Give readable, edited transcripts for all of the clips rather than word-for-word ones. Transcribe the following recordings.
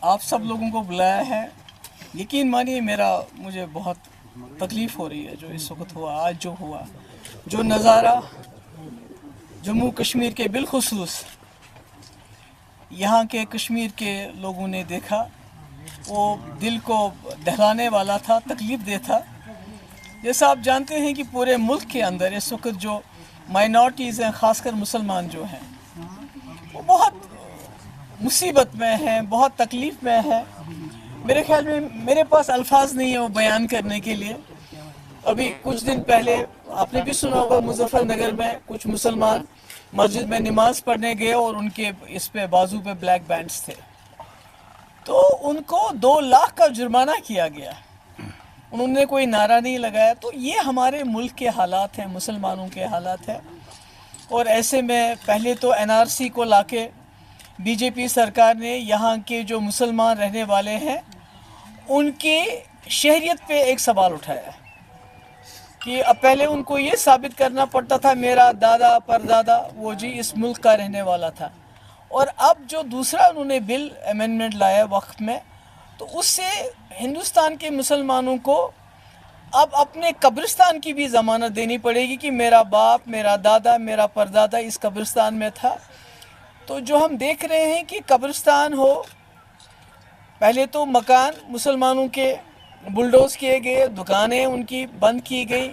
آپ سب لوگوں کو بلایا ہے. یقین مانیے مجھے بہت تکلیف ہو رہی ہے جو اس وقت ہوا، آج جو ہوا، جو نظارہ جموں کشمیر کے بالخصوص یہاں کے کشمیر کے لوگوں نے دیکھا، وہ دل کو دہلانے والا تھا، تکلیف دہ تھا. جیسا آپ جانتے ہیں کہ پورے ملک کے اندر اس وقت جو مائنورٹیز ہیں، خاص کر مسلمان جو ہیں، وہ بہت مصیبت میں ہیں، بہت تکلیف میں ہیں. میرے خیال میں میرے پاس الفاظ نہیں ہیں وہ بیان کرنے کے لیے. ابھی کچھ دن پہلے آپ نے بھی سنا ہوگا مظفر نگر میں کچھ مسلمان مسجد میں نماز پڑھنے گئے اور ان کے اس پہ بازو پہ بلیک بینڈز تھے، تو ان کو 2 لاکھ کا جرمانہ کیا گیا. انہوں نے کوئی نعرہ نہیں لگایا. تو یہ ہمارے ملک کے حالات ہیں، مسلمانوں کے حالات ہیں. اور ایسے میں پہلے تو NRC کو لا کے بی جے پی سرکار نے یہاں کے جو مسلمان رہنے والے ہیں ان کی شہریت پہ ایک سوال اٹھایا کہ اب پہلے ان کو یہ ثابت کرنا پڑتا تھا میرا دادا پردادا وہ جی اس ملک کا رہنے والا تھا، اور اب جو دوسرا انہوں نے بل امینڈمنٹ لایا وقت میں، تو اس سے ہندوستان کے مسلمانوں کو اب اپنے قبرستان کی بھی ضمانت دینی پڑے گی کہ میرا باپ، میرا دادا، میرا پردادا اس قبرستان میں تھا. تو جو ہم دیکھ رہے ہیں کہ قبرستان ہو، پہلے تو مکان مسلمانوں کے بلڈوز کیے گئے، دکانیں ان کی بند کی گئی،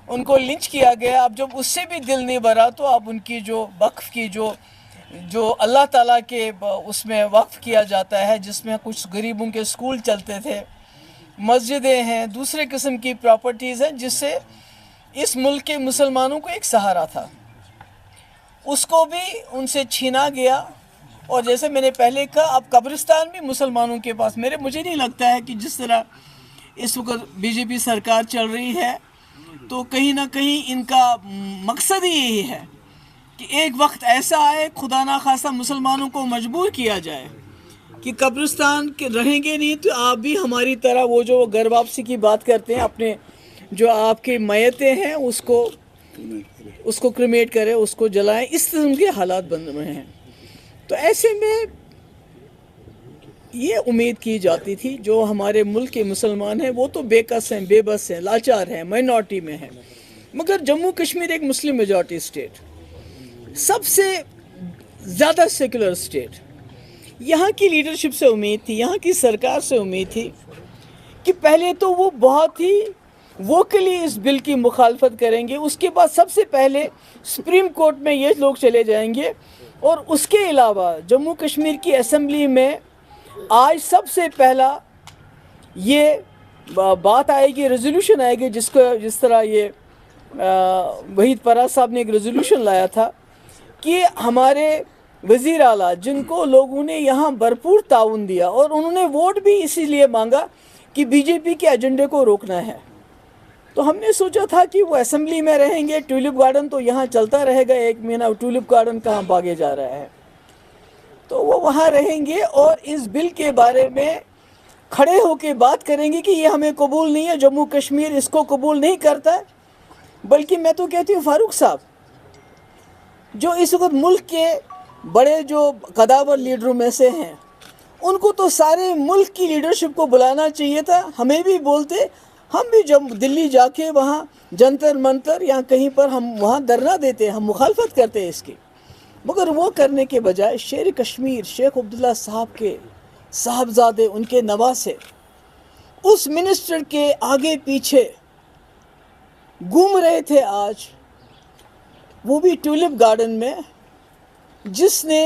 ان کو لنچ کیا گیا. اب جب اس سے بھی دل نہیں بھرا تو اب ان کی جو وقف کی جو اللہ تعالیٰ کے اس میں وقف کیا جاتا ہے، جس میں کچھ غریبوں کے سکول چلتے تھے، مسجدیں ہیں، دوسرے قسم کی پراپرٹیز ہیں، جس سے اس ملک کے مسلمانوں کو ایک سہارا تھا، اس کو بھی ان سے چھینا گیا. اور جیسے میں نے پہلے کہا اب قبرستان بھی مسلمانوں کے پاس. مجھے نہیں لگتا ہے کہ جس طرح اس وقت بی جے پی سرکار چل رہی ہے تو کہیں نہ کہیں ان کا مقصد ہی یہی ہے کہ ایک وقت ایسا آئے خدا نخواستہ مسلمانوں کو مجبور کیا جائے کہ قبرستان کے رہیں گے نہیں تو آپ بھی ہماری طرح وہ جو گھر واپسی کی بات کرتے ہیں، اپنے جو آپ کی میتیں ہیں اس کو کریمیٹ کریں، اس کو جلائیں. اس قسم کے حالات بن رہے ہیں. تو ایسے میں یہ امید کی جاتی تھی جو ہمارے ملک کے مسلمان ہیں وہ تو بے کس ہیں، بے بس ہیں، لاچار ہیں، مائنورٹی میں ہیں. مگر جموں کشمیر ایک مسلم میجورٹی اسٹیٹ، سب سے زیادہ سیکولر اسٹیٹ. یہاں کی لیڈرشپ سے امید تھی، یہاں کی سرکار سے امید تھی کہ پہلے تو وہ بہت ہی ووکلی اس بل کی مخالفت کریں گے، اس کے بعد سب سے پہلے سپریم کورٹ میں یہ لوگ چلے جائیں گے، اور اس کے علاوہ جموں کشمیر کی اسمبلی میں آج سب سے پہلا یہ بات آئے گی، ریزولوشن آئے گی، جس طرح یہ وحید پراز صاحب نے ایک ریزولوشن لایا تھا کہ ہمارے وزیر اعلیٰ جن کو لوگوں نے یہاں بھرپور تعاون دیا اور انہوں نے ووٹ بھی اسی لیے مانگا کہ بی جے پی کے ایجنڈے کو روکنا ہے، تو ہم نے سوچا تھا کہ وہ اسمبلی میں رہیں گے. ٹیولپ گارڈن تو یہاں چلتا رہے گا، 1 مہینہ ٹیولپ گارڈن کہاں بھاگے جا رہا ہے، تو وہ وہاں رہیں گے اور اس بل کے بارے میں کھڑے ہو کے بات کریں گے کہ یہ ہمیں قبول نہیں ہے، جموں کشمیر اس کو قبول نہیں کرتا ہے. بلکہ میں تو کہتی ہوں فاروق صاحب جو اس وقت ملک کے بڑے جو قداور لیڈروں میں سے ہیں، ان کو تو سارے ملک کی لیڈرشپ کو بلانا چاہیے تھا. ہمیں بھی بولتے، ہم بھی جب دلی جا کے وہاں جنتر منتر یا کہیں پر ہم وہاں دھرنا دیتے، ہم مخالفت کرتے اس کی. مگر وہ کرنے کے بجائے شیر کشمیر شیخ عبداللہ صاحب کے صاحبزادے، ان کے نواسے اس منسٹر کے آگے پیچھے گھوم رہے تھے آج، وہ بھی ٹیولپ گارڈن میں، جس نے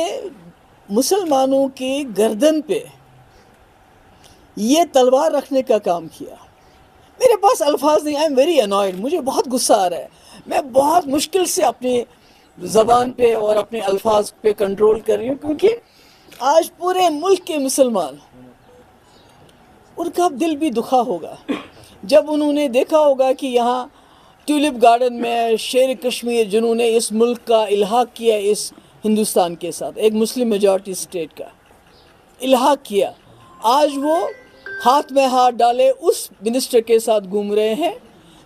مسلمانوں کی گردن پہ یہ تلوار رکھنے کا کام کیا. میرے پاس الفاظ نہیں. آئی ایم ویری انوائڈ، مجھے بہت غصہ آ رہا ہے. میں بہت مشکل سے اپنی زبان پہ اور اپنے الفاظ پہ کنٹرول کر رہی ہوں، کیونکہ آج پورے ملک کے مسلمان، ان کا دل بھی دکھا ہوگا جب انہوں نے دیکھا ہوگا کہ یہاں ٹیولپ گارڈن میں شیر کشمیر جنہوں نے اس ملک کا الحاق کیا اس ہندوستان کے ساتھ، ایک مسلم میجورٹی اسٹیٹ کا الحاق کیا، آج وہ ہاتھ میں ہاتھ ڈالے اس منسٹر کے ساتھ گھوم رہے ہیں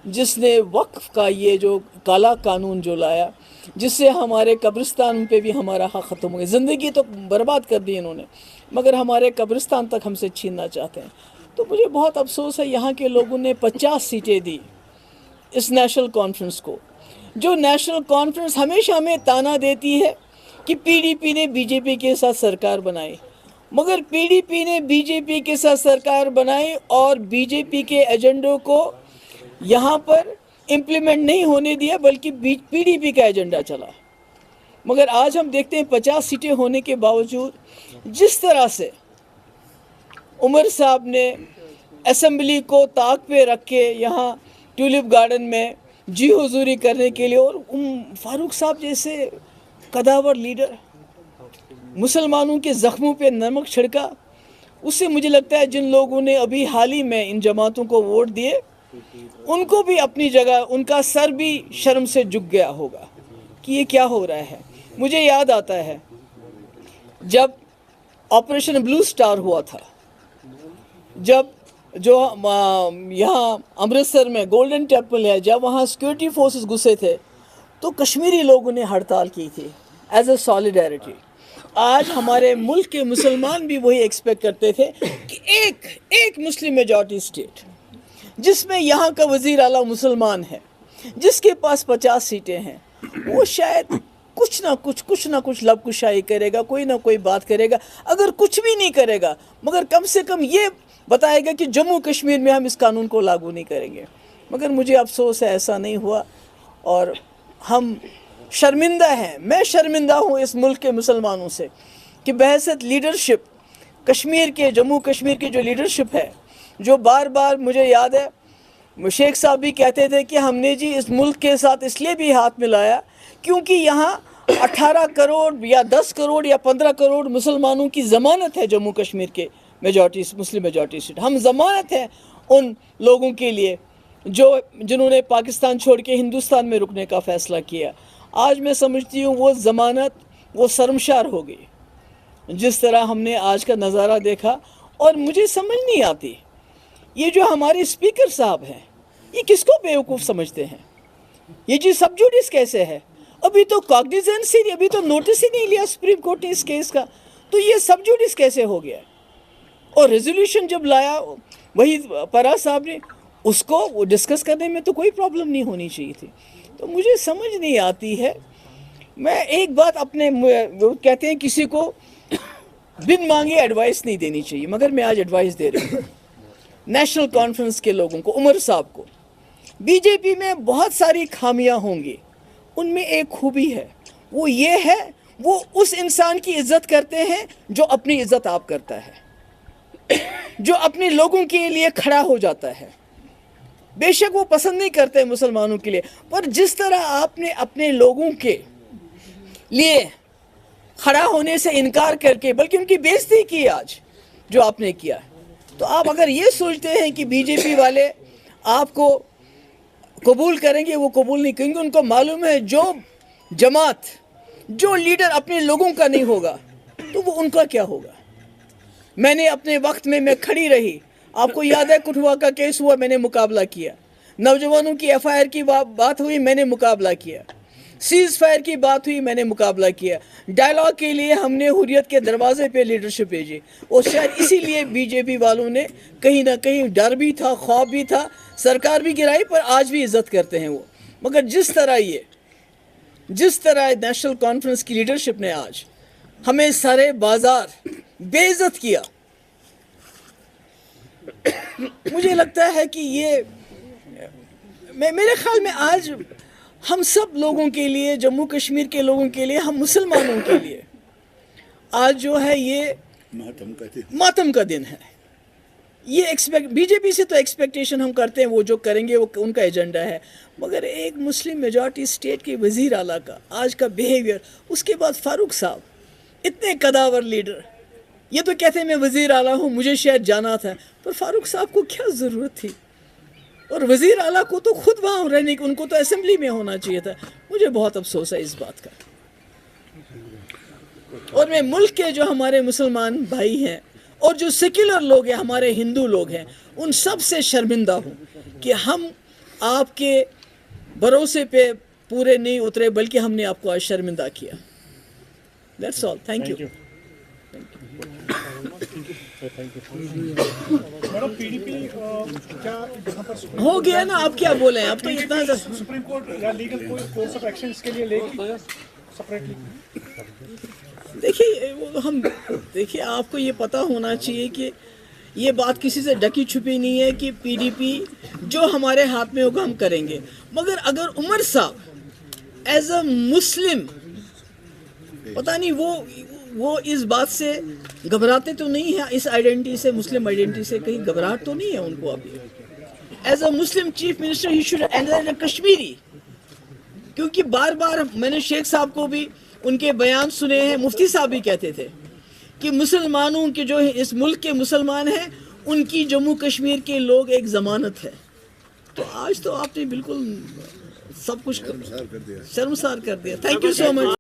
جس نے وقف کا یہ جو کالا قانون جو لایا، جس سے ہمارے قبرستان پہ بھی ہمارا حق ختم ہو گیا. زندگی تو برباد کر دی انہوں نے. मगर हमारे कब्रिस्तान तक हमसे छीनना चाहते हैं। तो मुझे बहुत अफसोस है, यहाँ के लोगों ने 50 सीटें दी इस नेशनल कॉन्फ्रेंस को। जो नेशनल कॉन्फ्रेंस हमेशा हमें ताना देती है कि पीडीपी ने बीजेपी के साथ सरकार बनाई, मगर पीडीपी ने बीजेपी के साथ सरकार बनाई और बीजेपी के एजेंडों को यहाँ पर इम्प्लीमेंट नहीं होने दिया, बल्कि पीडीपी का एजेंडा चला। मगर आज हम देखते हैं 50 सीटें होने के बावजूद जिस तरह से उमर साहब ने असेंबली को ताक पे रख के यहाँ ट्यूलिप गार्डन में जी हुजूरी करने के लिए, और फारूक साहब जैसे कदावर लीडर मुसलमानों के ज़ख्मों पे नमक छिड़का, उससे मुझे लगता है जिन लोगों ने अभी हाल ही में इन जमातों को वोट दिए उनको भी अपनी जगह, उनका सर भी शर्म से झुक गया होगा कि ये क्या हो रहा है। मुझे याद आता है जब ऑपरेशन ब्लू स्टार हुआ था, जब जो यहाँ अमृतसर में गोल्डन टेम्पल है, जब वहाँ सिक्योरिटी फोर्सेस घुसे थे तो कश्मीरी लोगों ने हड़ताल की थी एज अ सॉलिडारिटी। आज हमारे मुल्क के मुसलमान भी वही एक्सपेक्ट करते थे कि एक मुस्लिम मेजॉरिटी स्टेट जिसमें यहाँ का वज़ीर आला मुसलमान है, जिसके पास 50 सीटें हैं, वो शायद कुछ ना कुछ लबकुशाई करेगा, कोई ना कोई बात करेगा। अगर कुछ भी नहीं करेगा मगर कम से कम ये बताएगा कि जम्मू कश्मीर में हम इस कानून को लागू नहीं करेंगे। मगर मुझे अफसोस है ऐसा नहीं हुआ और हम शर्मिंदा हैं। मैं शर्मिंदा हूँ इस मुल्क के मुसलमानों से कि बहैसियत लीडरशिप कश्मीर के, जम्मू कश्मीर की जो लीडरशिप है, जो बार बार मुझे याद है शेख साहब भी कहते थे कि हमने जी इस मुल्क के साथ इसलिए भी हाथ मिलाया क्योंकि यहाँ 18 करोड़ या 10 करोड़ या 15 करोड़ मुसलमानों की ज़मानत है जम्मू कश्मीर के मेजॉरिटी, मुस्लिम मेजॉरिटी सीट। हम ज़मानत है उन लोगों के लिए जिन्होंने पाकिस्तान छोड़ के हिंदुस्तान में रुकने का फ़ैसला किया। आज मैं समझती हूँ वो ज़मानत वो शर्मशार हो गई जिस तरह हमने आज का नज़ारा देखा। और मुझे समझ नहीं आती ये जो हमारे स्पीकर साहब हैं ये किसको बेवकूफ़ समझते हैं। ये जी सब जुडिस कैसे है, अभी तो कॉग्निजेंस ही, अभी तो नोटिस ही नहीं लिया सुप्रीम कोर्ट ने इस केस का, तो ये सब जुडिस कैसे हो गया। और रेजोल्यूशन जब लाया वही परा साहब ने, उसको वो डिस्कस करने में तो कोई प्रॉब्लम नहीं होनी चाहिए थी। तो मुझे समझ नहीं आती है। मैं एक बात अपने, वो कहते हैं किसी को बिन मांगे एडवाइस नहीं देनी चाहिए, मगर मैं आज एडवाइस दे रही हूँ नेशनल कॉन्फ्रेंस के लोगों को, उमर साहब को। बीजेपी में बहुत सारी खामियां होंगी, उनमें एक खूबी है, वो ये है वो उस इंसान की इज्जत करते हैं जो अपनी इज्जत आप करता है, जो अपने लोगों के लिए खड़ा हो जाता है। बेशक वो पसंद नहीं करते मुसलमानों के लिए, पर जिस तरह आपने अपने लोगों के लिए खड़ा होने से इनकार करके बल्कि उनकी बेइज्जती की आज जो आपने किया, तो आप अगर ये सोचते हैं कि बीजेपी वाले आपको कबूल करेंगे, वो कबूल नहीं करेंगे। उनको मालूम है जो जमात, जो लीडर अपने लोगों का नहीं होगा तो वो उनका क्या होगा। मैंने अपने वक्त में मैं खड़ी रही, आपको याद है कठुआ का केस हुआ, मैंने मुकाबला किया। नौजवानों की एफआईआर की बात हुई, मैंने मुकाबला किया। सीज फायर की बात हुई, मैंने मुकाबला किया। डायलॉग के लिए हमने हुर्रियत के दरवाजे पे लीडरशिप भेजी, और शायद इसीलिए बीजेपी वालों ने कहीं ना कहीं डर भी था, ख्वाब भी था, सरकार भी गिराई, पर आज भी इज्जत करते हैं वो। मगर जिस तरह नेशनल कॉन्फ्रेंस की लीडरशिप ने आज हमें सारे बाजार बेइज्जत किया, मुझे लगता है कि ये मेरे ख्याल में आज हम सब लोगों के लिए, जम्मू कश्मीर के लोगों के लिए, हम मुसलमानों के लिए आज जो है ये मातम का दिन है। ये बीजेपी से तो एक्सपेक्टेशन हम करते हैं, वो जो करेंगे वो उनका एजेंडा है, मगर एक मुस्लिम मेजॉरिटी स्टेट के वज़ीर आला का आज का बिहेवियर, उसके बाद फारूक साहब इतने कदावर लीडर, ये तो कहते हैं मैं वज़ीर आला हूँ, मुझे शायद जाना था, पर फारूक साहब को क्या ज़रूरत थी। और वज़ीर आला को तो खुद वहाँ रहने की, उनको तो असेंबली में होना चाहिए था। मुझे बहुत अफसोस है इस बात का। और मैं मुल्क के जो हमारे मुसलमान भाई हैं और जो सेक्युलर लोग हैं, हमारे हिंदू लोग हैं, उन सब से शर्मिंदा हूँ कि हम आपके भरोसे पे पूरे नहीं उतरे, बल्कि हमने आपको आज शर्मिंदा किया। That's all. Thank you. Madam PDP क्या यहाँ पर हो गया ना, आप क्या बोले हैं, अब तो इतना सुप्रीम कोर्ट या लीगल कोई कोर्स ऑफ एक्शन इसके लिए लेगी सेपरेटली? देखिए आपको ये पता होना चाहिए कि ये बात किसी से ढकी छुपी नहीं है कि पीडीपी जो हमारे हाथ में होगा हम करेंगे। मगर अगर उमर साहब एज अ मुस्लिम, पता नहीं वो इस बात से घबराते तो नहीं है, इस आइडेंटिटी से, मुस्लिम आइडेंटिटी से कहीं घबराहट तो नहीं है उनको अभी। As a Muslim chief minister he should handle Kashmiri, क्योंकि बार बार मैंने शेख साहब को भी उनके बयान सुने हैं, मुफ्ती साहब भी कहते थे कि मुसलमानों के जो इस मुल्क के मुसलमान हैं उनकी जम्मू कश्मीर के लोग एक ज़मानत है। तो आज तो आपने बिल्कुल सब कुछ शर्मसार कर दिया। Thank you so much.